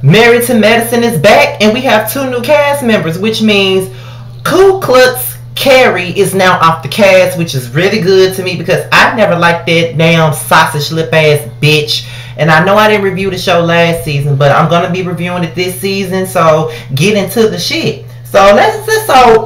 Married to Medicine is back, and we have two new cast members, which means Ku Klux Carrie is now off the cast, which is really good to me because I never liked that damn sausage lip ass bitch. And I know I didn't review the show last season, but I'm gonna be reviewing it this season, so get into the shit. So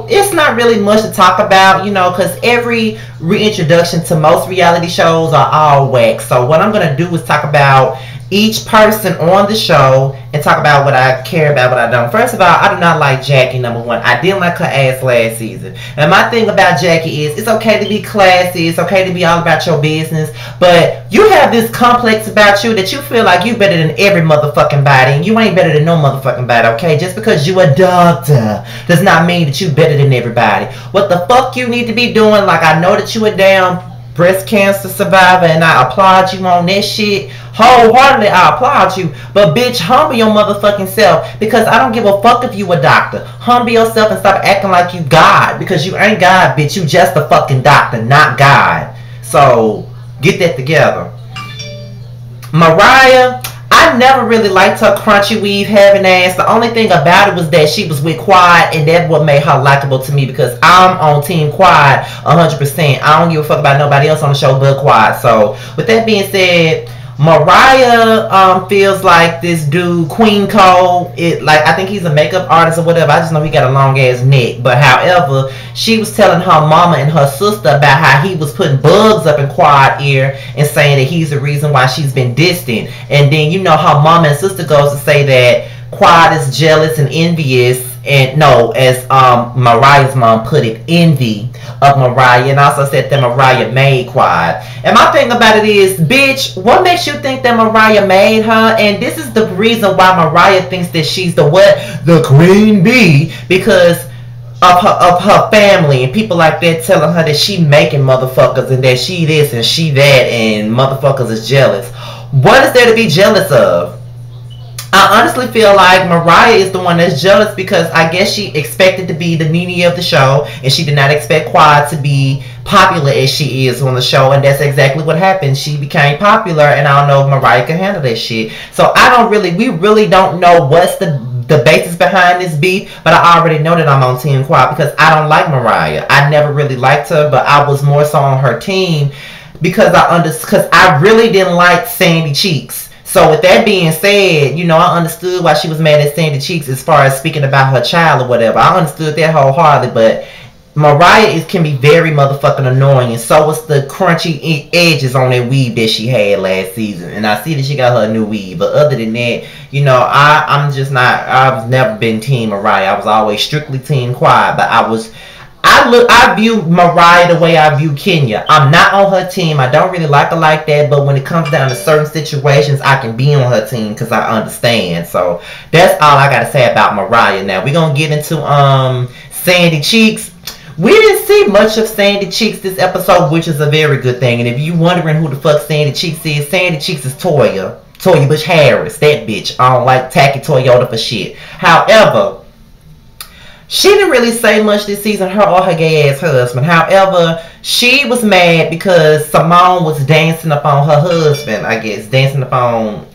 it's not really much to talk about, because every reintroduction to most reality shows are all whack. So what I'm gonna do is talk about each person on the show and talk about what I care about, what I don't. First of all, I do not like Jackie, number one. I didn't like her ass last season. And my thing about Jackie is it's okay to be classy, it's okay to be all about your business, but you have this complex about you that you feel like you better than every motherfucking body, and you ain't better than no motherfucking body, okay? Just because you a doctor does not mean that you better than everybody. What the fuck you need to be doing, like I know that you a damn breast cancer survivor, and I applaud you on that shit. Wholeheartedly, I applaud you. But bitch, humble your motherfucking self, because I don't give a fuck if you a doctor. Humble yourself and stop acting like you God, because you ain't God, bitch. You just a fucking doctor, not God. So, get that together. Mariah, I never really liked her crunchy weave having ass. The only thing about it was that she was with Quad, and that's what made her likable to me, because I'm on Team Quad 100%. I don't give a fuck about nobody else on the show but Quad. So with that being said, Mariah feels like this dude Queen Cole. I think he's a makeup artist or whatever. I just know he got a long ass neck. But however, she was telling her mama and her sister about how he was putting bugs up in Quad ear and saying that he's the reason why she's been distant. And then her mama and sister goes to say that Quad is jealous and envious, and no, as Mariah's mom put it, envy of Mariah, and also said that Mariah made Quad. And my thing about it is, bitch, what makes you think that Mariah made her? And this is the reason why Mariah thinks that she's the queen bee, because of her family and people like that telling her that she making motherfuckers and that she this and she that and motherfuckers is jealous. What is there to be jealous of? I honestly feel like Mariah is the one that's jealous, because I guess she expected to be the Nene of the show, and she did not expect Quad to be popular as she is on the show, and that's exactly what happened. She became popular, and I don't know if Mariah can handle that shit. So we really don't know what's the basis behind this beef, but I already know that I'm on Team Quad because I don't like Mariah. I never really liked her, but I was more so on her team because I really didn't like Sandy Cheeks. So with that being said, I understood why she was mad at Sandy Cheeks as far as speaking about her child or whatever. I understood that wholeheartedly, but Mariah can be very motherfucking annoying, and so was the crunchy edges on that weave that she had last season. And I see that she got her new weave, but other than that, I'm just not. I've never been Team Mariah. I was always strictly Team Quad, but I view Mariah the way I view Kenya. I'm not on her team. I don't really like her like that. But when it comes down to certain situations, I can be on her team because I understand. So that's all I got to say about Mariah. Now we're going to get into Sandy Cheeks. We didn't see much of Sandy Cheeks this episode, which is a very good thing. And if you're wondering who the fuck Sandy Cheeks is Toya Bush Harris. That bitch. I don't like tacky Toyota for shit. However, she didn't really say much this season, her or her gay ass husband. However, she was mad because Simone was dancing up on her husband, I guess. Dancing up on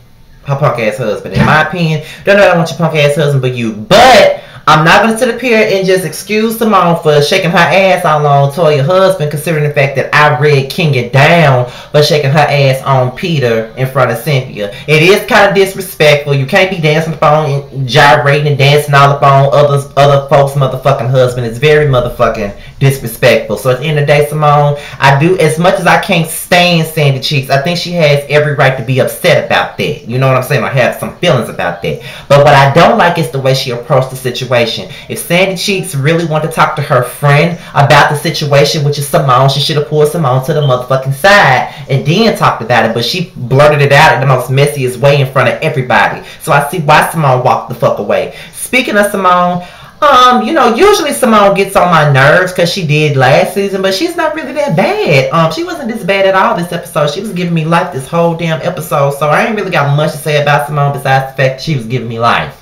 her punk ass husband. In my opinion, don't know I want your punk ass husband but you. But I'm not going to sit up here and just excuse Simone for shaking her ass all on Toya's husband, considering the fact that I read Kenya down for shaking her ass on Peter in front of Cynthia. It is kind of disrespectful. You can't be dancing upon, gyrating and dancing all up on other folks' motherfucking husband. It's very motherfucking disrespectful. So at the end of the day, Simone, I do, as much as I can't stand Sandy Cheeks, I think she has every right to be upset about that. You know what I'm saying? I have some feelings about that. But what I don't like is the way she approached the situation. If Sandy Cheeks really wanted to talk to her friend about the situation, which is Simone, she should have pulled Simone to the motherfucking side and then talked about it. But she blurted it out in the most messiest way in front of everybody. So I see why Simone walked the fuck away. Speaking of Simone, usually Simone gets on my nerves because she did last season, but she's not really that bad. She wasn't this bad at all this episode. She was giving me life this whole damn episode, so I ain't really got much to say about Simone besides the fact that she was giving me life.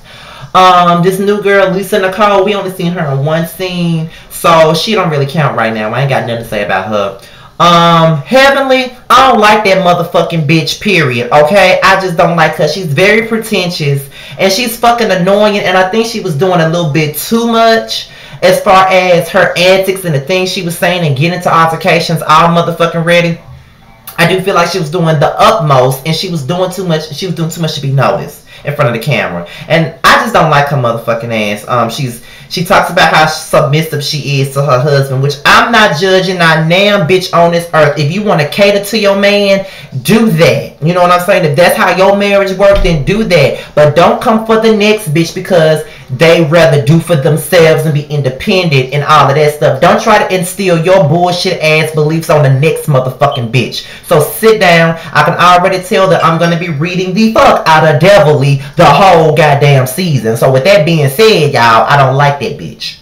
This new girl, Lisa Nicole, we only seen her in one scene, so she don't really count right now. I ain't got nothing to say about her. Heavenly, I don't like that motherfucking bitch, period, okay? I just don't like her. She's very pretentious, and she's fucking annoying, and I think she was doing a little bit too much as far as her antics and the things she was saying and getting into altercations all motherfucking ready. I do feel like she was doing the utmost, and she was doing too much. She was doing too much to be noticed in front of the camera, and I just don't like her motherfucking ass. She talks about how submissive she is to her husband, which I'm not judging, not damn bitch on this earth. If you want to cater to your man, do that. You know what I'm saying? If that's how your marriage works, then do that. But don't come for the next bitch because they rather do for themselves and be independent and all of that stuff. Don't try to instill your bullshit ass beliefs on the next motherfucking bitch. So sit down. I can already tell that I'm going to be reading the fuck out of Devilly the whole goddamn season. So with that being said, y'all, I don't like that bitch.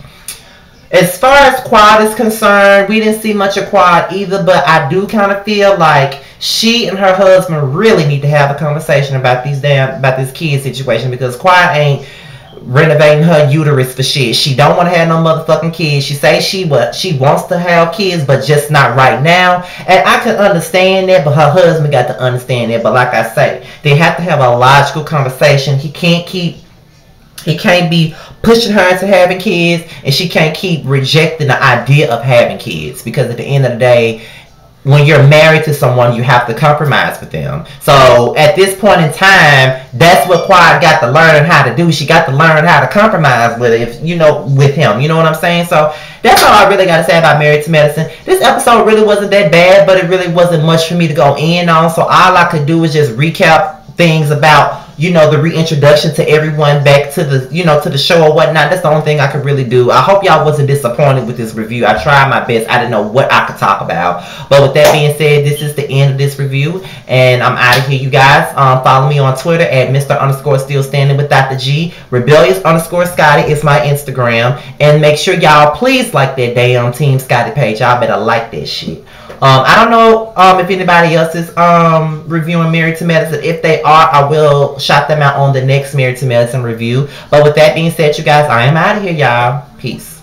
As far as Quad is concerned, we didn't see much of Quad either, but I do kind of feel like she and her husband really need to have a conversation about this kid situation, because Quad ain't renovating her uterus for shit. She don't want to have no motherfucking kids. She say she wants to have kids, but just not right now. And I can understand that, but her husband got to understand that. But like I say, they have to have a logical conversation. He can't be pushing her into having kids, and she can't keep rejecting the idea of having kids, because at the end of the day, when you're married to someone, you have to compromise with them. So at this point in time, that's what Quad got to learn how to do. She got to learn how to compromise with him. You know what I'm saying? So that's all I really got to say about Married to Medicine. This episode really wasn't that bad, but it really wasn't much for me to go in on. So all I could do is just recap things about, the reintroduction to everyone back to the, to the show or whatnot. That's the only thing I could really do. I hope y'all wasn't disappointed with this review. I tried my best. I didn't know what I could talk about. But with that being said, this is the end of this review, and I'm out of here, you guys. Follow me on Twitter at Mr_Still Standing with Dr. G. Rebellious_Scotty is my Instagram. And make sure y'all please like that damn Team Scotty page. Y'all better like that shit. I don't know if anybody else is reviewing Married to Medicine. If they are, I will shout them out on the next Married to Medicine review. But with that being said, you guys, I am out of here, y'all. Peace.